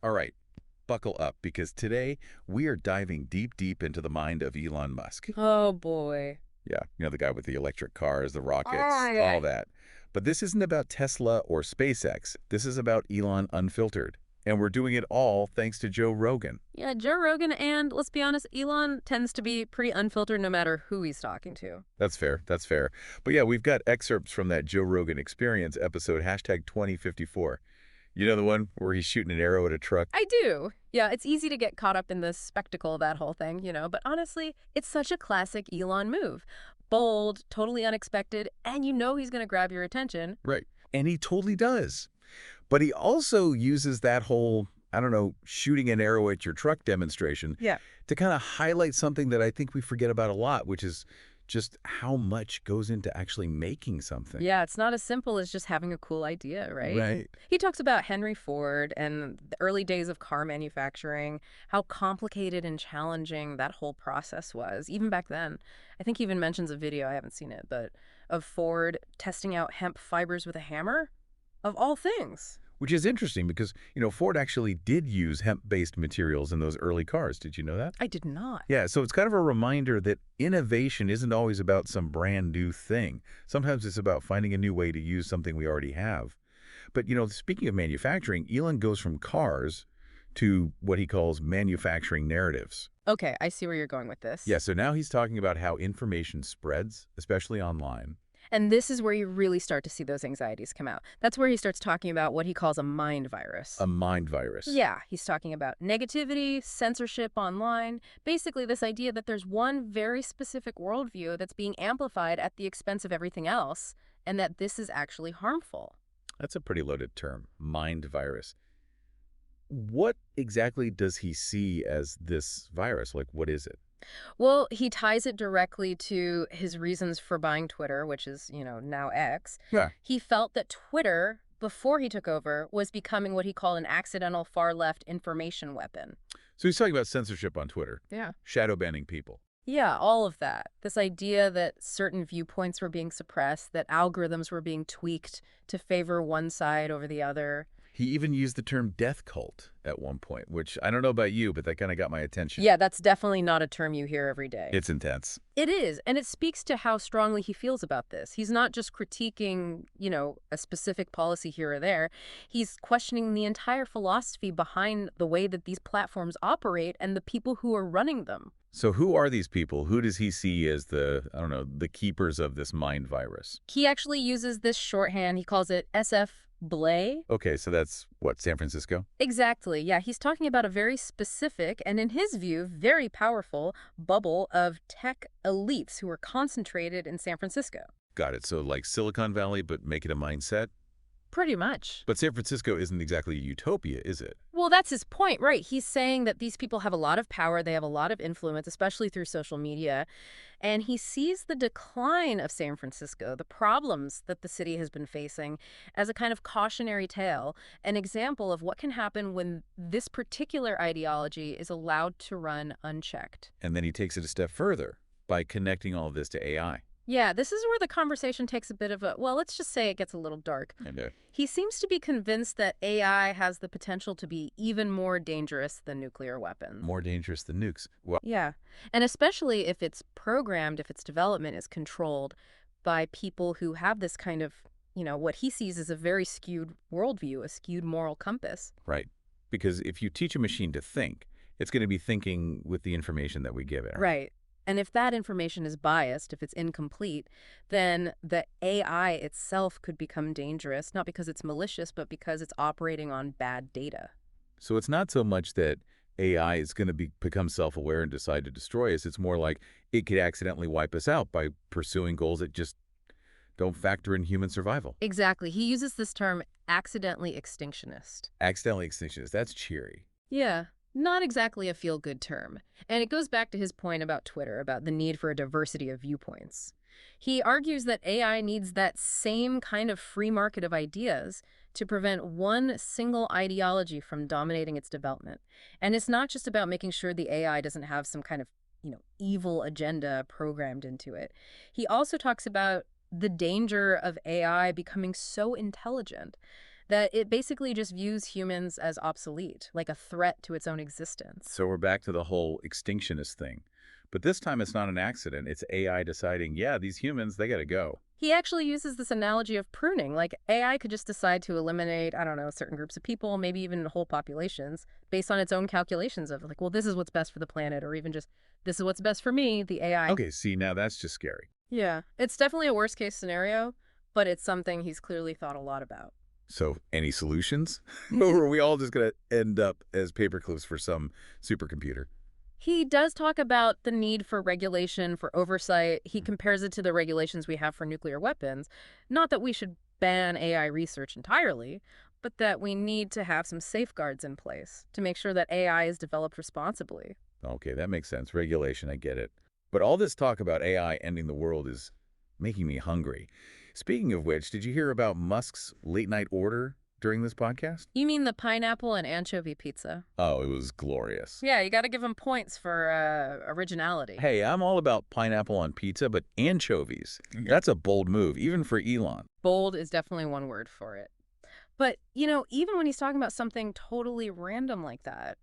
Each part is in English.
All right, buckle up because today we are diving deep, deep into the mind of Elon Musk. Oh boy. Yeah, the guy with the electric cars, the rockets, all Alright. that. But this isn't about Tesla or SpaceX. This is about Elon Unfiltered. And we're doing it all thanks to Joe Rogan. Yeah, Joe Rogan, and let's be honest, Elon tends to be pretty unfiltered no matter who he's talking to. That's fair. That's fair. But yeah, we've got excerpts from that Joe Rogan Experience episode, hashtag 2054. You know the one where he's shooting an arrow at a truck? I do. Yeah, it's easy to get caught up in the spectacle of that whole thing, but honestly, it's such a classic Elon move. Bold, totally unexpected, and you know he's going to grab your attention. Right. And he totally does. But he also uses that whole, I don't know, shooting an arrow at your truck demonstration Yeah. to kind of highlight something that I think we forget about a lot, which is just how much goes into actually making something. Yeah, it's not as simple as just having a cool idea, right? Right. He talks about Henry Ford and the early days of car manufacturing, how complicated and challenging that whole process was, even back then. I think he even mentions a video, I haven't seen it, but of Ford testing out hemp fibers with a hammer, of all things. Which is interesting because, Ford actually did use hemp-based materials in those early cars. Did you know that? I did not. Yeah, so it's kind of a reminder that innovation isn't always about some brand new thing. Sometimes it's about finding a new way to use something we already have. But, speaking of manufacturing, Elon goes from cars to what he calls manufacturing narratives. Okay, I see where you're going with this. Yeah, so now he's talking about how information spreads, especially online. And this is where you really start to see those anxieties come out. That's where he starts talking about what he calls a mind virus. A mind virus. Yeah, he's talking about negativity, censorship online, basically this idea that there's one very specific worldview that's being amplified at the expense of everything else, and that this is actually harmful. That's a pretty loaded term, mind virus. What exactly does he see as this virus? Like, what is it? Well, he ties it directly to his reasons for buying Twitter, which is, now X. Yeah. He felt that Twitter, before he took over, was becoming what he called an accidental far-left information weapon. So he's talking about censorship on Twitter, Yeah. shadow banning people. Yeah, all of that. This idea that certain viewpoints were being suppressed, that algorithms were being tweaked to favor one side over the other. He even used the term death cult at one point, which I don't know about you, but that kind of got my attention. Yeah, that's definitely not a term you hear every day. It's intense. It is, and it speaks to how strongly he feels about this. He's not just critiquing, a specific policy here or there. He's questioning the entire philosophy behind the way that these platforms operate and the people who are running them. So who are these people? Who does he see as I don't know, the keepers of this mind virus? He actually uses this shorthand. He calls it SF Blay. Okay, so that's what, San Francisco? Exactly. Yeah, he's talking about a very specific and, in his view, very powerful bubble of tech elites who are concentrated in San Francisco. Got it. So like Silicon Valley, but make it a mindset? Pretty much. But San Francisco isn't exactly a utopia, is it? Well, that's his point, right? He's saying that these people have a lot of power, they have a lot of influence, especially through social media, and he sees the decline of San Francisco, the problems that the city has been facing, as a kind of cautionary tale, an example of what can happen when this particular ideology is allowed to run unchecked. And then he takes it a step further by connecting all of this to AI. Yeah, this is where the conversation takes a bit of well, let's just say it gets a little dark. And He seems to be convinced that AI has the potential to be even more dangerous than nuclear weapons. more dangerous than nukes. Well, Yeah, and especially if it's programmed, if its development is controlled by people who have this kind of, what he sees as a very skewed worldview, a skewed moral compass. right. Because if you teach a machine to think, it's going to be thinking with the information that we give it. Right. And if that information is biased, if it's incomplete, then the AI itself could become dangerous, not because it's malicious, but because it's operating on bad data. So it's not so much that AI is going to become self-aware and decide to destroy us. It's more like it could accidentally wipe us out by pursuing goals that just don't factor in human survival. Exactly. He uses this term accidentally extinctionist. Accidentally extinctionist. That's cheery. Yeah, not exactly a feel-good term. And it goes back to his point about Twitter, about the need for a diversity of viewpoints. He argues that AI needs that same kind of free market of ideas to prevent one single ideology from dominating its development. And it's not just about making sure the AI doesn't have some kind of, evil agenda programmed into it. He also talks about the danger of AI becoming so intelligent that it basically just views humans as obsolete, like a threat to its own existence. So we're back to the whole extinctionist thing. But this time it's not an accident. It's AI deciding, yeah, these humans, they got to go. He actually uses this analogy of pruning. Like AI could just decide to eliminate, I don't know, certain groups of people, maybe even whole populations, based on its own calculations of like, well, this is what's best for the planet, or even just this is what's best for me, the AI. Okay, see, now that's just scary. Yeah, it's definitely a worst case scenario, but it's something he's clearly thought a lot about. So any solutions? Or are we all just going to end up as paperclips for some supercomputer? He does talk about the need for regulation, for oversight. He compares it to the regulations we have for nuclear weapons. Not that we should ban AI research entirely, but that we need to have some safeguards in place to make sure that AI is developed responsibly. Okay, that makes sense. Regulation, I get it. But all this talk about AI ending the world is making me hungry. Speaking of which, did you hear about Musk's late-night order during this podcast? You mean the pineapple and anchovy pizza? Oh, it was glorious. Yeah, you got to give him points for originality. Hey, I'm all about pineapple on pizza, but anchovies, that's a bold move, even for Elon. Bold is definitely one word for it. But, even when he's talking about something totally random like that,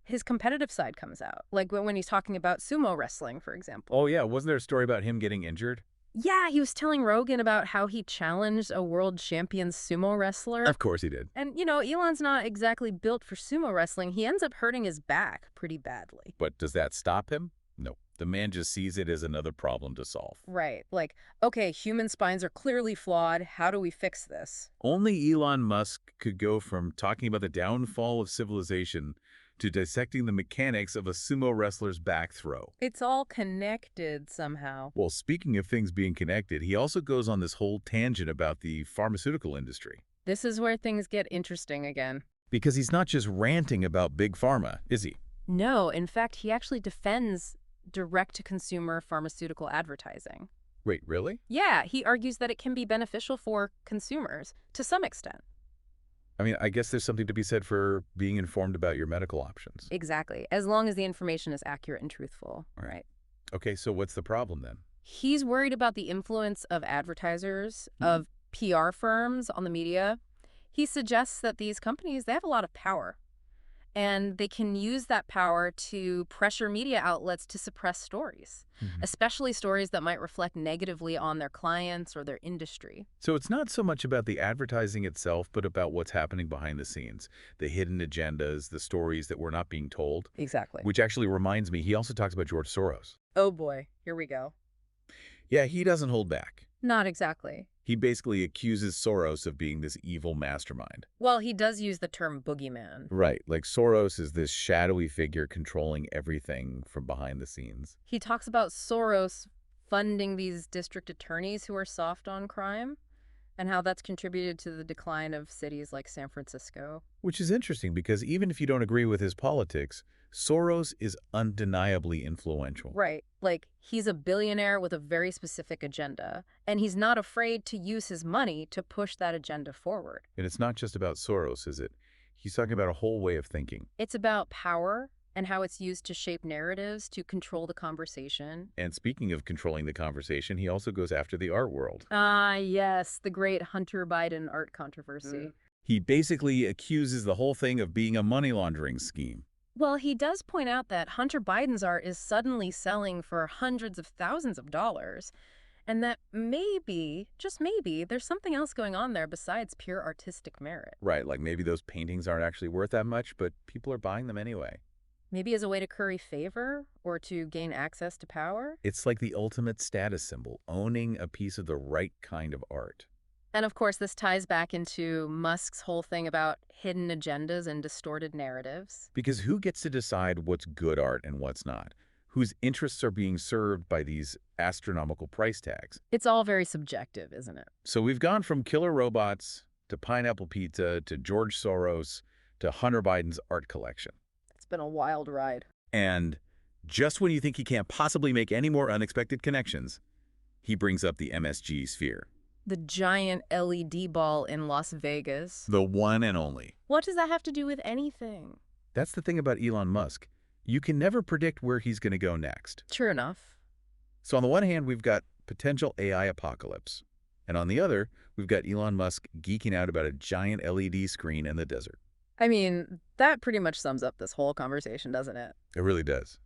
his competitive side comes out. Like when he's talking about sumo wrestling, for example. Oh, yeah, wasn't there a story about him getting injured? Yeah, he was telling Rogan about how he challenged a world champion sumo wrestler. Of course he did. And, Elon's not exactly built for sumo wrestling. He ends up hurting his back pretty badly. But does that stop him? No. The man just sees it as another problem to solve. Right. Like, okay, human spines are clearly flawed. How do we fix this? Only Elon Musk could go from talking about the downfall of civilization to dissecting the mechanics of a sumo wrestler's back throw. It's all connected somehow. Well, speaking of things being connected, he also goes on this whole tangent about the pharmaceutical industry. This is where things get interesting again. Because he's not just ranting about big pharma, is he? No, in fact, he actually defends direct-to-consumer pharmaceutical advertising. Wait, really? Yeah, he argues that it can be beneficial for consumers to some extent. I mean, I guess there's something to be said for being informed about your medical options. Exactly, as long as the information is accurate and truthful. Right. Okay, so what's the problem then? He's worried about the influence of advertisers, of PR firms on the media. He suggests that these companies, they have a lot of power. And they can use that power to pressure media outlets to suppress stories, especially stories that might reflect negatively on their clients or their industry. So it's not so much about the advertising itself, but about what's happening behind the scenes, the hidden agendas, the stories that we're not being told. Exactly. Which actually reminds me, he also talks about George Soros. Oh boy, here we go. Yeah, he doesn't hold back. Not exactly. He basically accuses Soros of being this evil mastermind. Well, he does use the term boogeyman. Right, like Soros is this shadowy figure controlling everything from behind the scenes. He talks about Soros funding these district attorneys who are soft on crime, and how that's contributed to the decline of cities like San Francisco. Which is interesting because even if you don't agree with his politics, Soros is undeniably influential. Right. Like, he's a billionaire with a very specific agenda, and he's not afraid to use his money to push that agenda forward. And it's not just about Soros, is it? He's talking about a whole way of thinking. It's about power and how it's used to shape narratives, to control the conversation. And speaking of controlling the conversation, he also goes after the art world. Ah, yes, the great Hunter Biden art controversy. He basically accuses the whole thing of being a money laundering scheme. Well, he does point out that Hunter Biden's art is suddenly selling for hundreds of thousands of dollars, and that maybe, just maybe, there's something else going on there besides pure artistic merit. Right, like maybe those paintings aren't actually worth that much, but people are buying them anyway. Maybe as a way to curry favor or to gain access to power? It's like the ultimate status symbol, owning a piece of the right kind of art. And of course, this ties back into Musk's whole thing about hidden agendas and distorted narratives. Because who gets to decide what's good art and what's not? Whose interests are being served by these astronomical price tags? It's all very subjective, isn't it? So we've gone from killer robots to pineapple pizza to George Soros to Hunter Biden's art collection. It's been a wild ride. And just when you think he can't possibly make any more unexpected connections, he brings up the MSG sphere. The giant LED ball in Las Vegas. The one and only. What does that have to do with anything? That's the thing about Elon Musk. You can never predict where he's going to go next. True enough. So on the one hand, we've got potential AI apocalypse. And on the other, we've got Elon Musk geeking out about a giant LED screen in the desert. I mean, that pretty much sums up this whole conversation, doesn't it? It really does.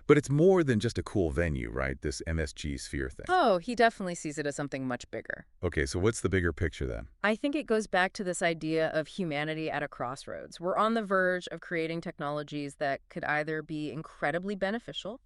But it's more than just a cool venue, right? This MSG sphere thing. Oh, he definitely sees it as something much bigger. Okay, so what's the bigger picture then? I think it goes back to this idea of humanity at a crossroads. We're on the verge of creating technologies that could either be incredibly beneficial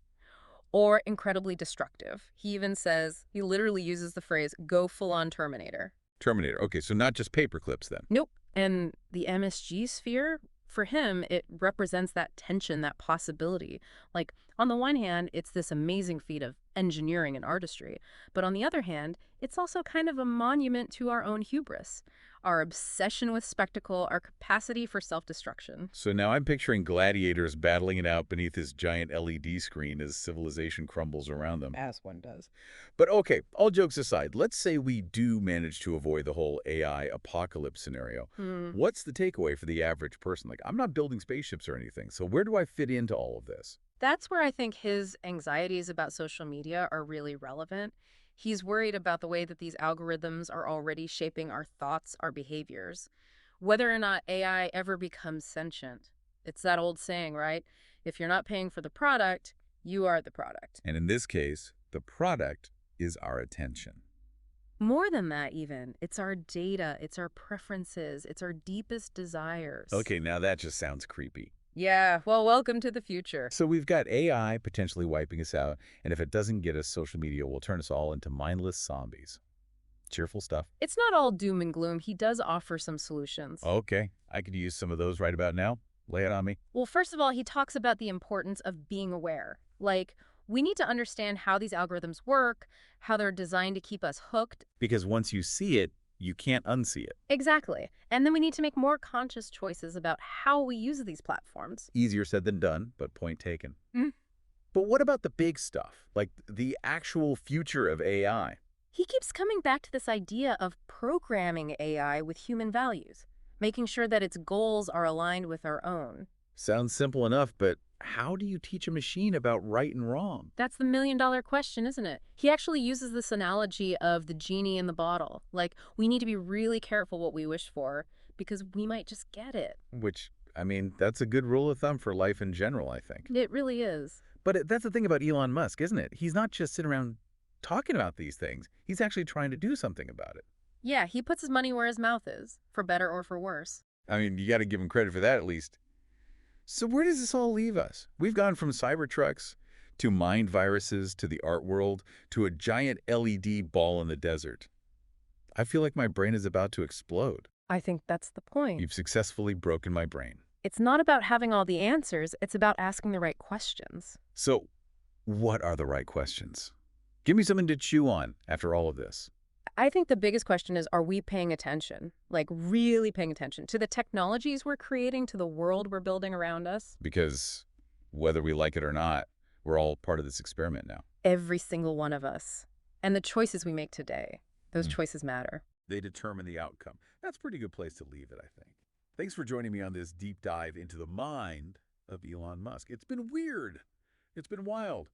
or incredibly destructive. He even says, he literally uses the phrase, go full-on Terminator. Terminator. Okay, so not just paper clips then. Nope. And the MSG sphere, for him, it represents that tension, that possibility. Like, on the one hand, it's this amazing feat of engineering and artistry. But on the other hand, it's also kind of a monument to our own hubris, our obsession with spectacle, our capacity for self-destruction. So now I'm picturing gladiators battling it out beneath this giant LED screen as civilization crumbles around them. As one does. But okay, all jokes aside, let's say we do manage to avoid the whole AI apocalypse scenario. What's the takeaway for the average person? Like, I'm not building spaceships or anything, so where do I fit into all of this? That's where I think his anxieties about social media are really relevant. He's worried about the way that these algorithms are already shaping our thoughts, our behaviors, whether or not AI ever becomes sentient. It's that old saying, right? If you're not paying for the product, you are the product. And in this case, the product is our attention. More than that, even. It's our data, it's our preferences, it's our deepest desires. Okay, now that just sounds creepy. Yeah, well, welcome to the future. So we've got AI potentially wiping us out, and if it doesn't get us, social media will turn us all into mindless zombies. Cheerful stuff. It's not all doom and gloom. He does offer some solutions. Okay, I could use some of those right about now. Lay it on me. Well, first of all, he talks about the importance of being aware. Like, we need to understand how these algorithms work, how they're designed to keep us hooked. Because once you see it, you can't unsee it. Exactly. And then we need to make more conscious choices about how we use these platforms. Easier said than done, but point taken. Mm. But what about the big stuff, like the actual future of AI? He keeps coming back to this idea of programming AI with human values, making sure that its goals are aligned with our own. Sounds simple enough, but how do you teach a machine about right and wrong? That's the million-dollar question, isn't it? He actually uses this analogy of the genie in the bottle. Like, we need to be really careful what we wish for because we might just get it. Which, I mean, that's a good rule of thumb for life in general, I think. It really is. But that's the thing about Elon Musk, isn't it? He's not just sitting around talking about these things. He's actually trying to do something about it. Yeah, he puts his money where his mouth is, for better or for worse. I mean, you got to give him credit for that at least. So where does this all leave us? We've gone from Cybertrucks to mind viruses to the art world to a giant LED ball in the desert. I feel like my brain is about to explode. I think that's the point. You've successfully broken my brain. It's not about having all the answers, it's about asking the right questions. So what are the right questions? Give me something to chew on after all of this. I think the biggest question is, are we paying attention? Like, really paying attention to the technologies we're creating, to the world we're building around us? Because whether we like it or not, we're all part of this experiment now. Every single one of us. And the choices we make today, those choices matter. They determine the outcome. That's a pretty good place to leave it, I think. Thanks for joining me on this deep dive into the mind of Elon Musk. It's been weird. It's been wild.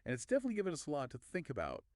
And it's definitely given us a lot to think about.